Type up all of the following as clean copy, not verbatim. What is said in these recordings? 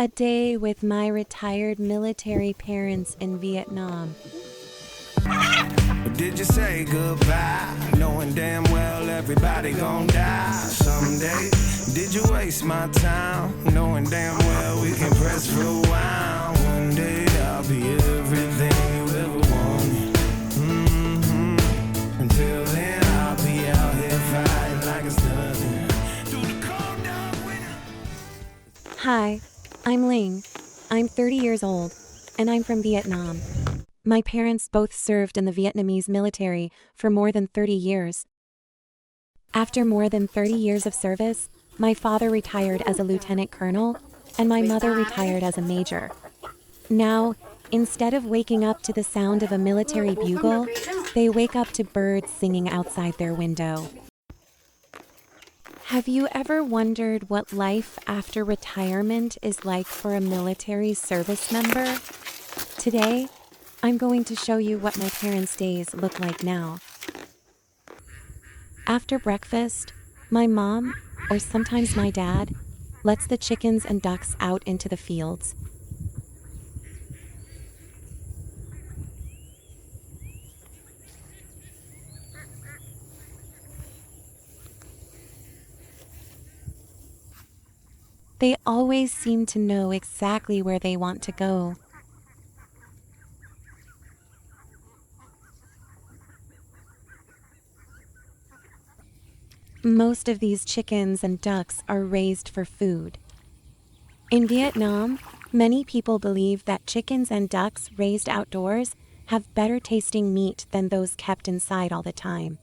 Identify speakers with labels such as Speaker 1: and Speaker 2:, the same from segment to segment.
Speaker 1: A day with my retired military parents in Vietnam.
Speaker 2: Did you say goodbye, knowing damn well everybody gon' die someday? Did you waste my time, knowing damn well we can press rewind? One day I'll be everything you ever wanted. Until then I'll be out here fighting like it's nothing. Through the cold dark winter.
Speaker 1: Hi, I'm Ling. I'm 30 years old, and I'm from Vietnam. My parents both served in the Vietnamese military for more than 30 years. After more than 30 years of service, my father retired as a lieutenant colonel, and my mother retired as a major. Now, instead of waking up to the sound of a military bugle, they wake up to birds singing outside their window. Have you ever wondered what life after retirement is like for a military service member? Today, I'm going to show you what my parents' days look like now. After breakfast, my mom, or sometimes my dad, lets the chickens and ducks out into the fields. They always seem to know exactly where they want to go. Most of these chickens and ducks are raised for food. In Vietnam, many people believe that chickens and ducks raised outdoors have better tasting meat than those kept inside all the time.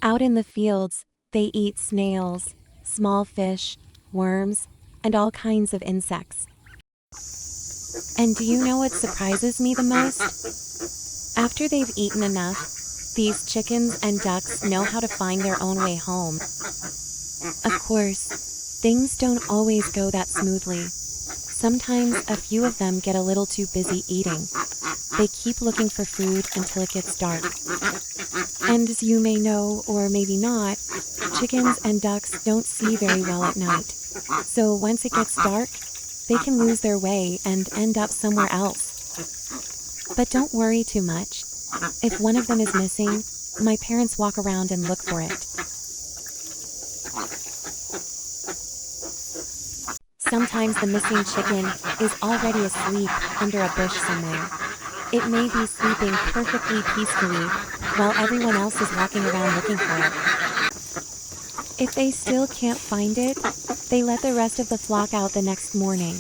Speaker 1: Out in the fields, they eat snails, small fish, worms, and all kinds of insects. And do you know what surprises me the most? After they've eaten enough, these chickens and ducks know how to find their own way home. Of course, things don't always go that smoothly. Sometimes a few of them get a little too busy eating. They keep looking for food until it gets dark. And as you may know, or maybe not, chickens and ducks don't see very well at night. So once it gets dark, they can lose their way and end up somewhere else. But don't worry too much. If one of them is missing, my parents walk around and look for it. Sometimes the missing chicken is already asleep under a bush somewhere. It may be sleeping perfectly peacefully while everyone else is walking around looking for it. If they still can't find it, they let the rest of the flock out the next morning.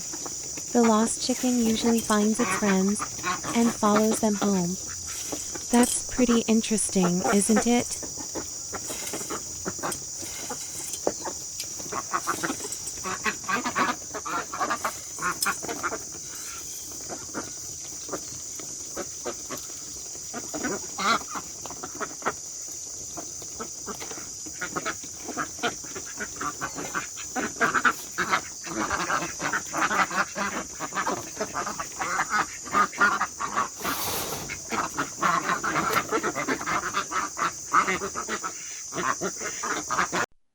Speaker 1: The lost chicken usually finds its friends and follows them home. That's pretty interesting, isn't it?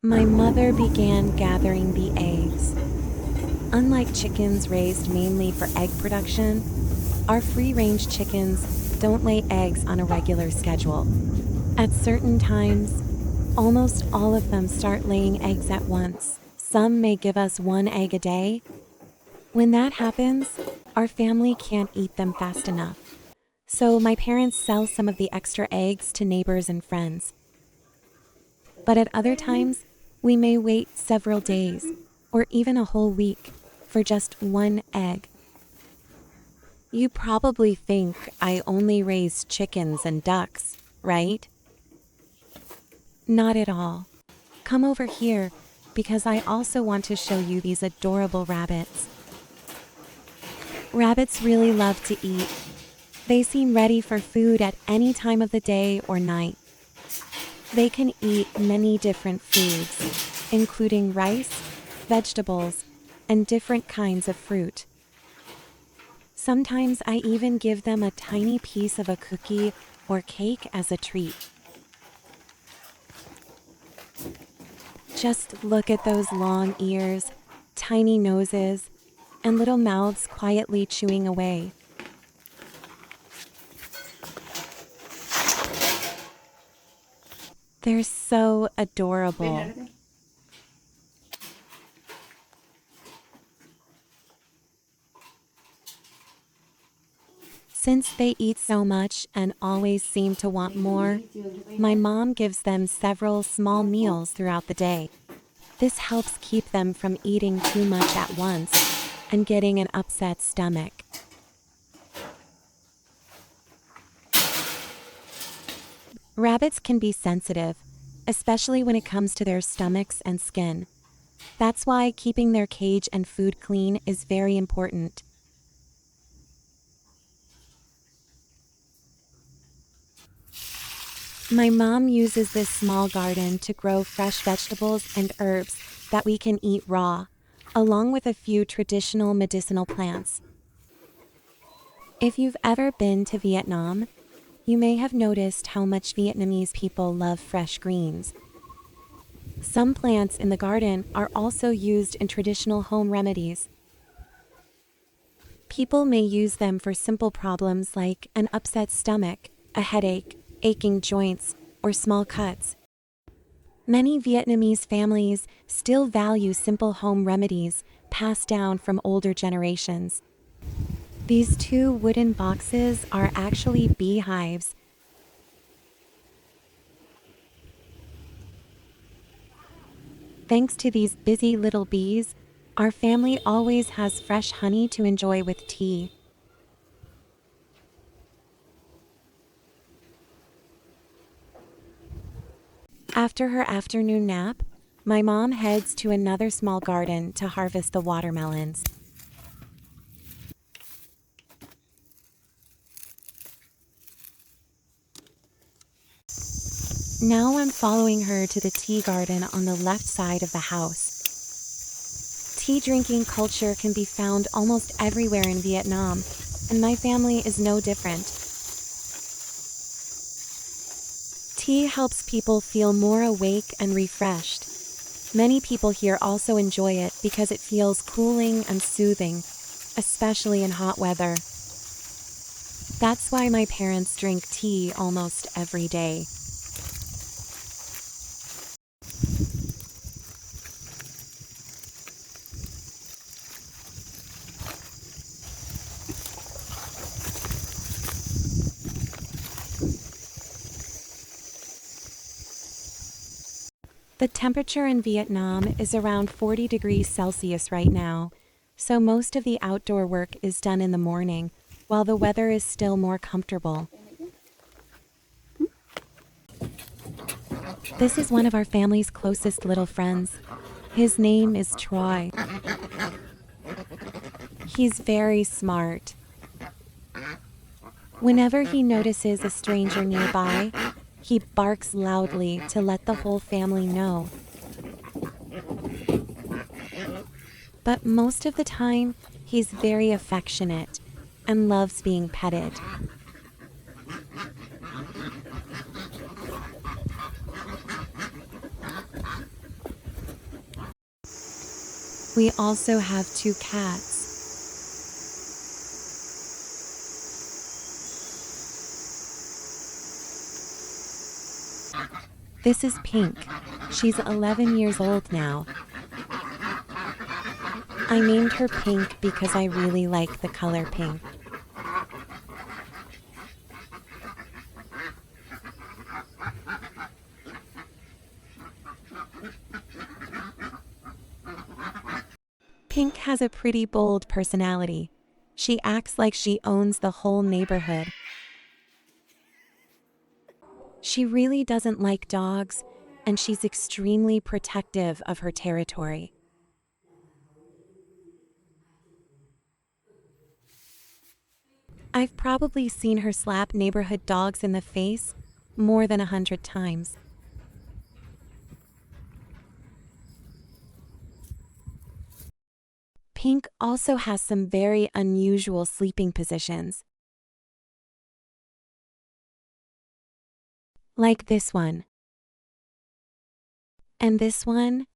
Speaker 1: My mother began gathering the eggs. Unlike chickens raised mainly for egg production, our free-range chickens don't lay eggs on a regular schedule. At certain times, almost all of them start laying eggs at once. Some may give us 1 egg a day. When that happens, our family can't eat them fast enough. So my parents sell some of the extra eggs to neighbors and friends. But at other times, we may wait several days, or even a whole week, for just 1 egg. You probably think I only raise chickens and ducks, right? Not at all. Come over here, because I also want to show you these adorable rabbits. Rabbits really love to eat. They seem ready for food at any time of the day or night. They can eat many different foods, including rice, vegetables, and different kinds of fruit. Sometimes I even give them a tiny piece of a cookie or cake as a treat. Just look at those long ears, tiny noses, and little mouths quietly chewing away. They're so adorable. Since they eat so much and always seem to want more, my mom gives them several small meals throughout the day. This helps keep them from eating too much at once and getting an upset stomach. Rabbits can be sensitive, especially when it comes to their stomachs and skin. That's why keeping their cage and food clean is very important. My mom uses this small garden to grow fresh vegetables and herbs that we can eat raw, along with a few traditional medicinal plants. If you've ever been to Vietnam, you may have noticed how much Vietnamese people love fresh greens. Some plants in the garden are also used in traditional home remedies. People may use them for simple problems like an upset stomach, a headache, aching joints, or small cuts. Many Vietnamese families still value simple home remedies passed down from older generations. These two wooden boxes are actually beehives. Thanks to these busy little bees, our family always has fresh honey to enjoy with tea. After her afternoon nap, my mom heads to another small garden to harvest the watermelons. Now I'm following her to the tea garden on the left side of the house. Tea drinking culture can be found almost everywhere in Vietnam, and my family is no different. Tea helps people feel more awake and refreshed. Many people here also enjoy it because it feels cooling and soothing, especially in hot weather. That's why my parents drink tea almost every day. The temperature in Vietnam is around 40 degrees Celsius right now, so most of the outdoor work is done in the morning, while the weather is still more comfortable. This is one of our family's closest little friends. His name is Troy. He's very smart. Whenever he notices a stranger nearby, he barks loudly to let the whole family know. But most of the time, he's very affectionate and loves being petted. We also have two cats. This is Pink. She's 11 years old now. I named her Pink because I really like the color pink. Pink has a pretty bold personality. She acts like she owns the whole neighborhood. She really doesn't like dogs, and she's extremely protective of her territory. I've probably seen her slap neighborhood dogs in the face more than 100 times. Pink also has some very unusual sleeping positions. Like this one. And this one.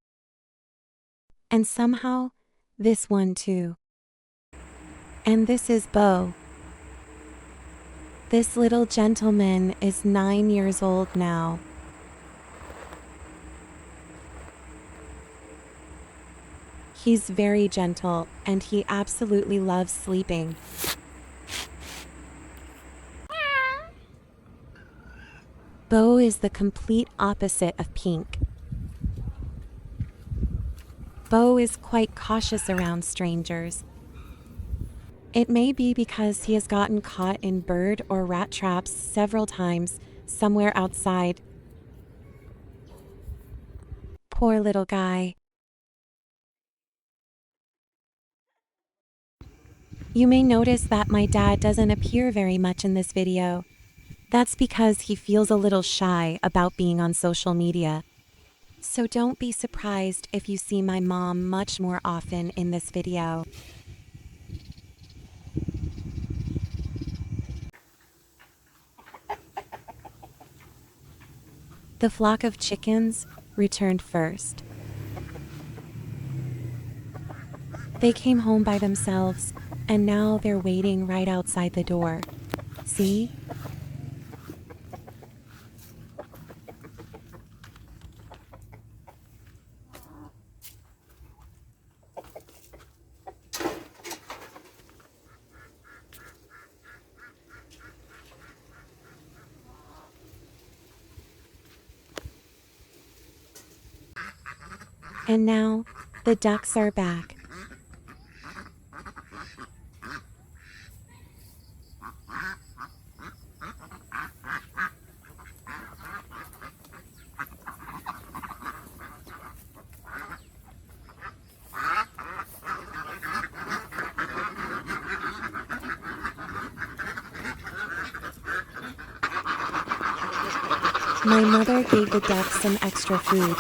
Speaker 1: And somehow, this one too. And this is Bo. This little gentleman is 9 years old now. He's very gentle and he absolutely loves sleeping. Bo is the complete opposite of Pink. Bo is quite cautious around strangers. It may be because he has gotten caught in bird or rat traps several times somewhere outside. Poor little guy. You may notice that my dad doesn't appear very much in this video. That's because he feels a little shy about being on social media. So don't be surprised if you see my mom much more often in this video. The flock of chickens returned first. They came home by themselves, and now they're waiting right outside the door. See? And now, the ducks are back. My mother gave the ducks some extra food.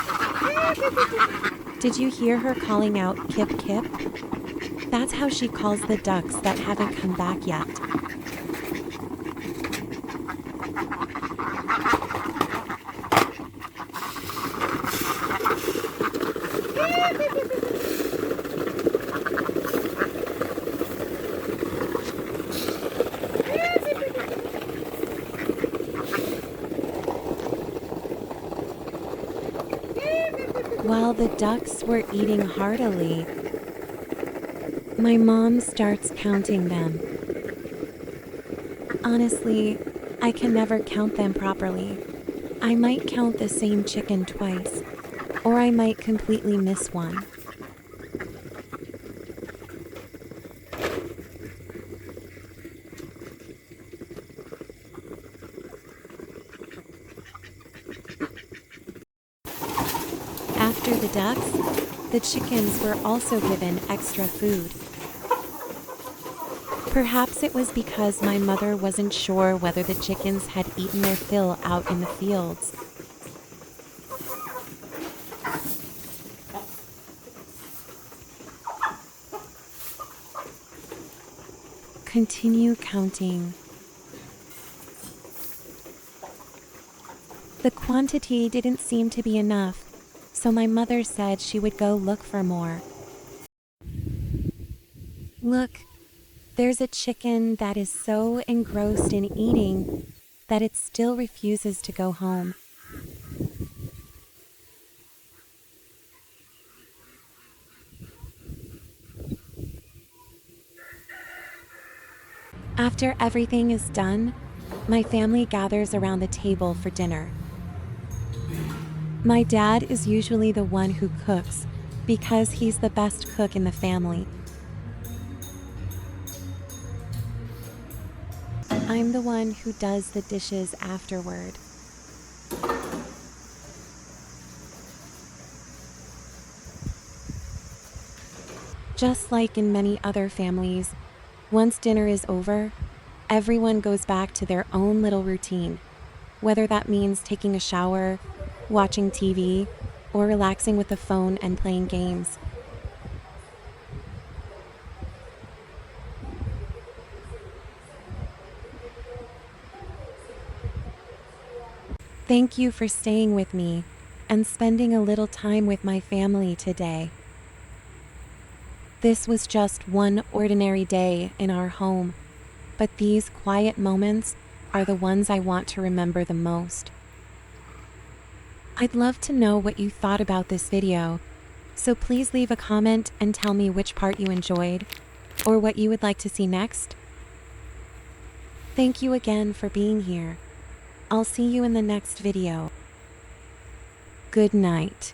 Speaker 1: Did you hear her calling out "Kip Kip"? That's how she calls the ducks that haven't come back yet. While the ducks were eating heartily, my mom starts counting them. Honestly, I can never count them properly. I might count the same chicken twice, or I might completely miss one. After the ducks, the chickens were also given extra food. Perhaps it was because my mother wasn't sure whether the chickens had eaten their fill out in the fields. Continue counting. The quantity didn't seem to be enough, so my mother said she would go look for more. Look, there's a chicken that is so engrossed in eating that it still refuses to go home. After everything is done, my family gathers around the table for dinner. My dad is usually the one who cooks because he's the best cook in the family. I'm the one who does the dishes afterward. Just like in many other families, once dinner is over, everyone goes back to their own little routine, whether that means taking a shower, watching TV, or relaxing with the phone and playing games. Thank you for staying with me and spending a little time with my family today. This was just one ordinary day in our home, but these quiet moments are the ones I want to remember the most. I'd love to know what you thought about this video, so please leave a comment and tell me which part you enjoyed or what you would like to see next. Thank you again for being here. I'll see you in the next video. Good night.